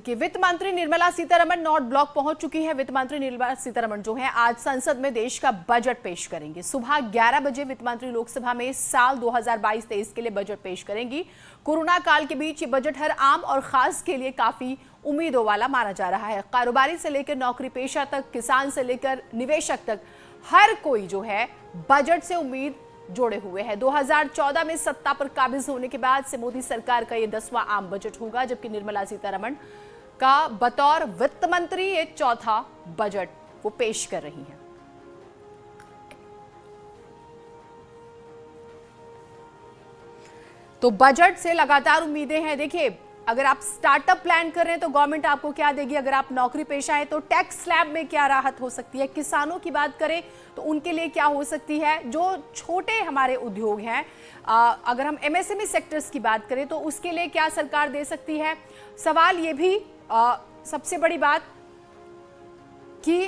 देखिए, वित्त मंत्री निर्मला सीतारमण नॉर्थ ब्लॉक पहुंच चुकी है। वित्त मंत्री निर्मला सीतारमण जो है आज संसद में देश का बजट पेश करेंगी। सुबह 11 बजे वित्त मंत्री लोकसभा में साल 2022-23 के लिए बजट पेश करेंगी। कोरोना काल के बीच ये बजट हर आम और खास के लिए काफी उम्मीदों वाला माना जा रहा है। कारोबारी से लेकर नौकरी पेशा तक, किसान से लेकर निवेशक तक, हर कोई जो है बजट से उम्मीद जोड़े हुए हैं। 2014 में सत्ता पर काबिज होने के बाद से मोदी सरकार का ये 10वां आम बजट होगा, जबकि निर्मला सीतारमण का बतौर वित्त मंत्री ये चौथा बजट वो पेश कर रही हैं। तो बजट से लगातार उम्मीदें हैं। देखिए, अगर आप स्टार्टअप प्लान कर रहे हैं तो गवर्नमेंट आपको क्या देगी, अगर आप नौकरी पेशा है तो टैक्स स्लैब में क्या राहत हो सकती है, किसानों की बात करें तो उनके लिए क्या हो सकती है, जो छोटे हमारे उद्योग हैं, अगर हम एमएसएमई सेक्टर्स की बात करें तो उसके लिए क्या सरकार दे सकती है। सवाल ये भी सबसे बड़ी बात कि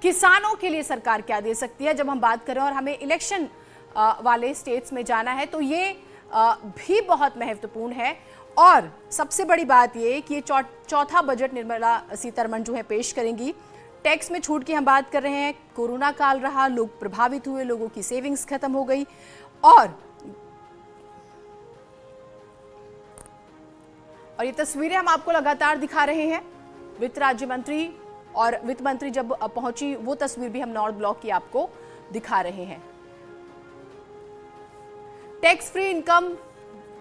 किसानों के लिए सरकार क्या दे सकती है। जब हम बात करें और हमें इलेक्शन वाले स्टेट्स में जाना है तो ये भी बहुत महत्वपूर्ण है। और सबसे बड़ी बात ये कि ये चौथा बजट निर्मला सीतारमण जो है पेश करेंगी। टैक्स में छूट की हम बात कर रहे हैं। कोरोना काल रहा, लोग प्रभावित हुए, लोगों की सेविंग्स खत्म हो गई और ये तस्वीरें हम आपको लगातार दिखा रहे हैं। वित्त राज्य मंत्री और वित्त मंत्री जब पहुंची वो तस्वीर भी हम नॉर्थ ब्लॉक की आपको दिखा रहे हैं। टैक्स फ्री इनकम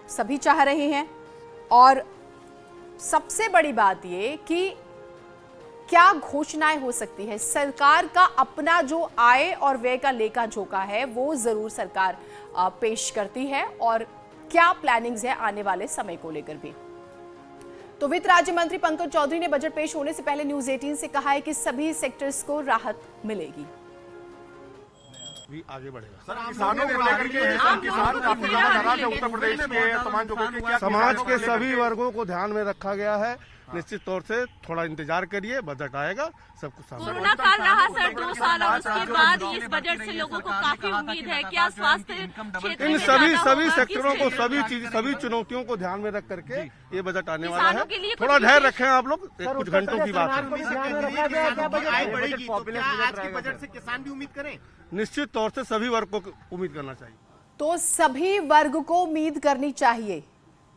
सभी चाह रहे हैं और सबसे बड़ी बात ये कि क्या घोषणाएं हो सकती है। सरकार का अपना जो आय और व्यय का लेखा जोखा है वो जरूर सरकार पेश करती है और क्या प्लानिंग्स है आने वाले समय को लेकर भी। तो वित्त राज्य मंत्री पंकज चौधरी ने बजट पेश होने से पहले न्यूज 18 से कहा है कि सभी सेक्टर्स को राहत मिलेगी। भी आगे बढ़ेगा। सर, किसानों को लेकर के किसान काफी ज्यादा नाराज है उत्तर प्रदेश के तमाम लोगों के। समाज के सभी वर्गों को ध्यान में रखा गया है। निश्चित तौर से थोड़ा इंतजार करिए, बजट आएगा, सब कुछ सामने। कोरोना काल रहा सर 2 साल और उसके बाद इस बजट से लोगों को काफी उम्मीद है। क्या स्वास्थ्य क्षेत्र इन सभी सेक्टरों को, सभी चुनौतियों को ध्यान में रख करके ये बजट आने वाला है। थोड़ा धैर्य रखें आप लोग, कुछ घंटों की बात है। बजट से किसान भी उम्मीद करें? निश्चित तौर से सभी वर्ग को उम्मीद करना चाहिए। तो सभी वर्ग को उम्मीद करनी चाहिए।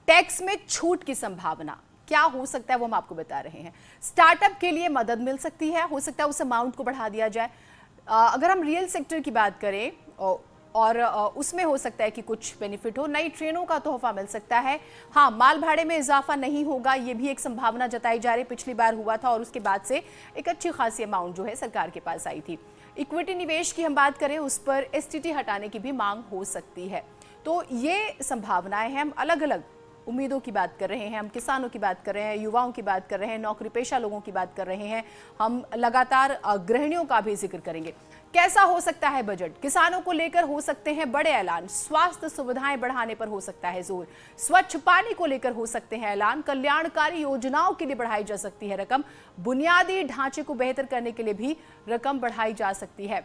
टैक्स में छूट की संभावना क्या हो सकता है वो हम आपको बता रहे हैं। स्टार्टअप के लिए मदद मिल सकती है, हो सकता है उस अमाउंट को बढ़ा दिया जाए। अगर हम रियल सेक्टर की बात करें और उसमें हो सकता है कि कुछ बेनिफिट हो, नई ट्रेनों का तोहफा मिल सकता है। हाँ, माल भाड़े में इजाफा नहीं होगा, ये भी एक संभावना जताई जा रही। पिछली बार हुआ था और उसके बाद से एक अच्छी खासी अमाउंट जो है सरकार के पास आई थी। इक्विटी निवेश की हम बात करें, उस पर एसटीटी हटाने की भी मांग हो सकती है। तो ये संभावनाएं हैं। हम अलग अलग उम्मीदों की बात कर रहे हैं, हम किसानों की बात कर रहे हैं, युवाओं की बात कर रहे हैं, नौकरी पेशा लोगों की बात कर रहे हैं। हम लगातार गृहिणियों का भी जिक्र करेंगे। कैसा हो सकता है बजट? किसानों को लेकर हो सकते हैं बड़े ऐलान, स्वास्थ्य सुविधाएं बढ़ाने पर हो सकता है जोर, स्वच्छ पानी को लेकर हो सकते हैं ऐलान, कल्याणकारी योजनाओं के लिए बढ़ाई जा सकती है रकम, बुनियादी ढांचे को बेहतर करने के लिए भी रकम बढ़ाई जा सकती है।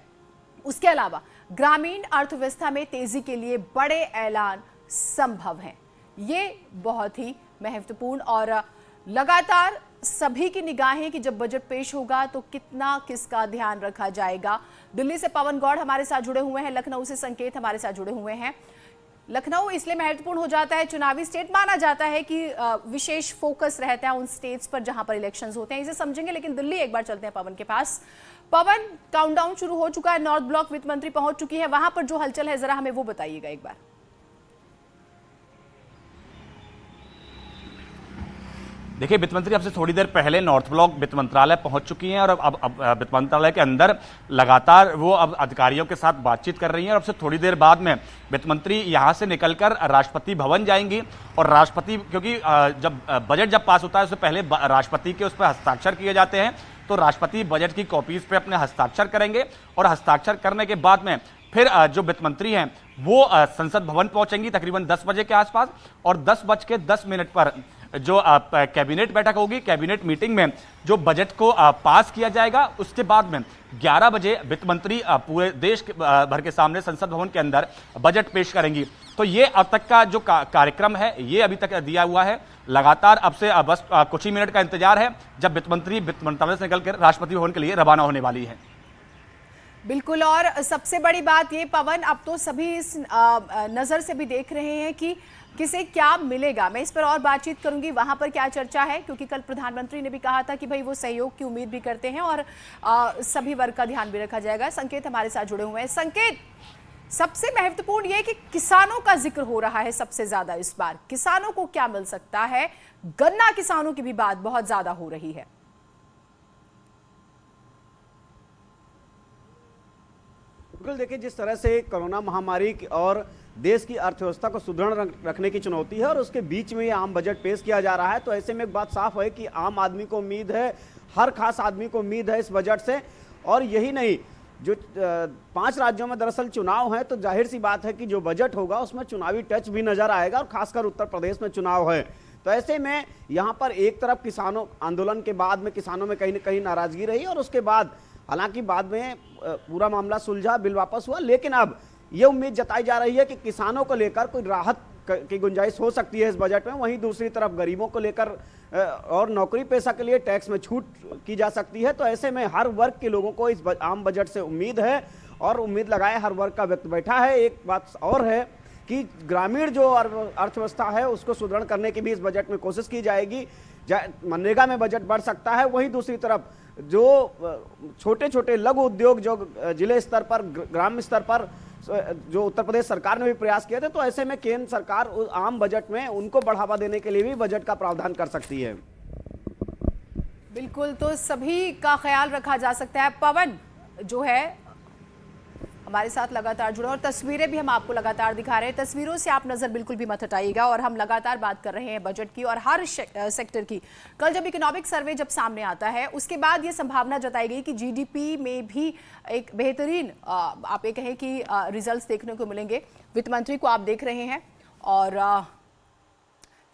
उसके अलावा ग्रामीण अर्थव्यवस्था में तेजी के लिए बड़े ऐलान संभव हैं। ये बहुत ही महत्वपूर्ण और लगातार सभी की निगाहें कि जब बजट पेश होगा तो कितना किसका ध्यान रखा जाएगा। दिल्ली से पवन गौड़ हमारे साथ जुड़े हुए हैं, लखनऊ से संकेत हमारे साथ जुड़े हुए हैं। लखनऊ इसलिए महत्वपूर्ण हो जाता है, चुनावी स्टेट माना जाता है कि विशेष फोकस रहता है उन स्टेट्स पर जहां पर इलेक्शंस होते हैं, इसे समझेंगे। लेकिन दिल्ली एक बार चलते हैं पवन के पास। पवन, काउंटडाउन शुरू हो चुका है, नॉर्थ ब्लॉक वित्त मंत्री पहुंच चुकी है, वहां पर जो हलचल है जरा हमें वो बताइएगा एक बार। देखिए, वित्त मंत्री अब से थोड़ी देर पहले नॉर्थ ब्लॉक वित्त मंत्रालय पहुंच चुकी हैं और अब वित्त मंत्रालय के अंदर लगातार वो अब अधिकारियों के साथ बातचीत कर रही हैं और अब से थोड़ी देर बाद में वित्त मंत्री यहां से निकलकर राष्ट्रपति भवन जाएंगी। और राष्ट्रपति, क्योंकि जब बजट पास होता है उससे पहले राष्ट्रपति के उस पर हस्ताक्षर किए जाते हैं, तो राष्ट्रपति बजट की कॉपीज पे अपने हस्ताक्षर करेंगे और हस्ताक्षर करने के बाद में फिर जो वित्त मंत्री हैं वो संसद भवन पहुंचेंगी तकरीबन 10 बजे के आसपास। और 10:10 पर जो कैबिनेट बैठक होगी, कैबिनेट मीटिंग में जो बजट को पास किया जाएगा, उसके बाद में 11 बजे वित्त मंत्री पूरे देश भर के सामने संसद भवन के अंदर बजट पेश करेंगी। तो ये अब तक का जो कार्यक्रम है ये अभी तक दिया हुआ है। लगातार अब से बस कुछ ही मिनट का इंतजार है जब वित्त मंत्री वित्त मंत्रालय से निकलकर राष्ट्रपति भवन के लिए रवाना होने वाली है। बिल्कुल, और सबसे बड़ी बात ये पवन, अब तो सभी इस नजर से भी देख रहे हैं कि किसे क्या मिलेगा। मैं इस पर और बातचीत करूंगी वहां पर क्या चर्चा है, क्योंकि कल प्रधानमंत्री ने भी कहा था कि भाई वो सहयोग की उम्मीद भी करते हैं और सभी वर्ग का ध्यान भी रखा जाएगा। संकेत हमारे साथ जुड़े हुए हैं। संकेत, सबसे महत्वपूर्ण ये कि किसानों का जिक्र हो रहा है सबसे ज्यादा इस बार, किसानों को क्या मिल सकता है? गन्ना किसानों की भी बात बहुत ज्यादा हो रही है। बिल्कुल, देखिए जिस तरह से कोरोना महामारी और देश की अर्थव्यवस्था को सुदृढ़ रखने की चुनौती है और उसके बीच में ये आम बजट पेश किया जा रहा है, तो ऐसे में एक बात साफ है कि आम आदमी को उम्मीद है, हर खास आदमी को उम्मीद है इस बजट से। और यही नहीं, जो 5 राज्यों में दरअसल चुनाव है, तो जाहिर सी बात है कि जो बजट होगा उसमें चुनावी टच भी नजर आएगा, और खासकर उत्तर प्रदेश में चुनाव है। तो ऐसे में यहाँ पर एक तरफ किसानों आंदोलन के बाद में किसानों में कहीं न कहीं नाराजगी रही, और उसके बाद हालांकि बाद में पूरा मामला सुलझा, बिल वापस हुआ, लेकिन अब ये उम्मीद जताई जा रही है कि किसानों को लेकर कोई राहत की गुंजाइश हो सकती है इस बजट में। वहीं दूसरी तरफ गरीबों को लेकर और नौकरी पेशा के लिए टैक्स में छूट की जा सकती है। तो ऐसे में हर वर्ग के लोगों को इस आम बजट से उम्मीद है, और उम्मीद लगाए हर वर्ग का व्यक्ति बैठा है। एक बात और है कि ग्रामीण जो अर्थव्यवस्था है उसको सुदृढ़ करने की भी इस बजट में कोशिश की जाएगी। मनरेगा में बजट बढ़ सकता है। वहीं दूसरी तरफ जो छोटे छोटे लघु उद्योग जो जिले स्तर पर, ग्राम स्तर पर जो उत्तर प्रदेश सरकार ने भी प्रयास किए थे, तो ऐसे में केंद्र सरकार आम बजट में उनको बढ़ावा देने के लिए भी बजट का प्रावधान कर सकती है। बिल्कुल, तो सभी का ख्याल रखा जा सकता है। पवन जो है हमारे साथ लगातार जुड़े, और तस्वीरें भी हम आपको लगातार दिखा रहे हैं। तस्वीरों से आप नजर बिल्कुल भी मत हटाइएगा, और हम लगातार बात कर रहे हैं बजट की और हर सेक्टर की। कल जब इकोनॉमिक सर्वे जब सामने आता है, उसके बाद ये संभावना जताई गई कि जीडीपी में भी एक बेहतरीन आप ये कहें कि रिजल्ट्स देखने को मिलेंगे। वित्त मंत्री को आप देख रहे हैं और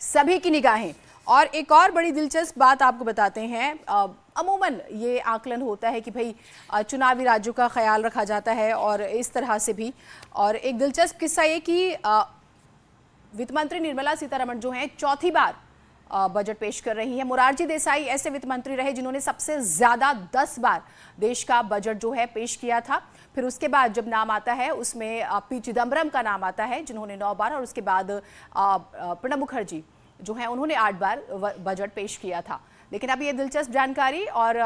सभी की निगाहें। और एक और बड़ी दिलचस्प बात आपको बताते हैं, अमूमन ये आकलन होता है कि भाई चुनावी राज्यों का ख्याल रखा जाता है और इस तरह से भी। और एक दिलचस्प किस्सा ये कि वित्त मंत्री निर्मला सीतारमण जो हैं चौथी बार बजट पेश कर रही हैं। मोरारजी देसाई ऐसे वित्त मंत्री रहे जिन्होंने सबसे ज्यादा 10 बार देश का बजट जो है पेश किया था। फिर उसके बाद जब नाम आता है उसमें पी चिदम्बरम का नाम आता है जिन्होंने 9 बार, और उसके बाद प्रणब मुखर्जी जो है उन्होंने 8 बार बजट पेश किया था। लेकिन अब ये दिलचस्प जानकारी, और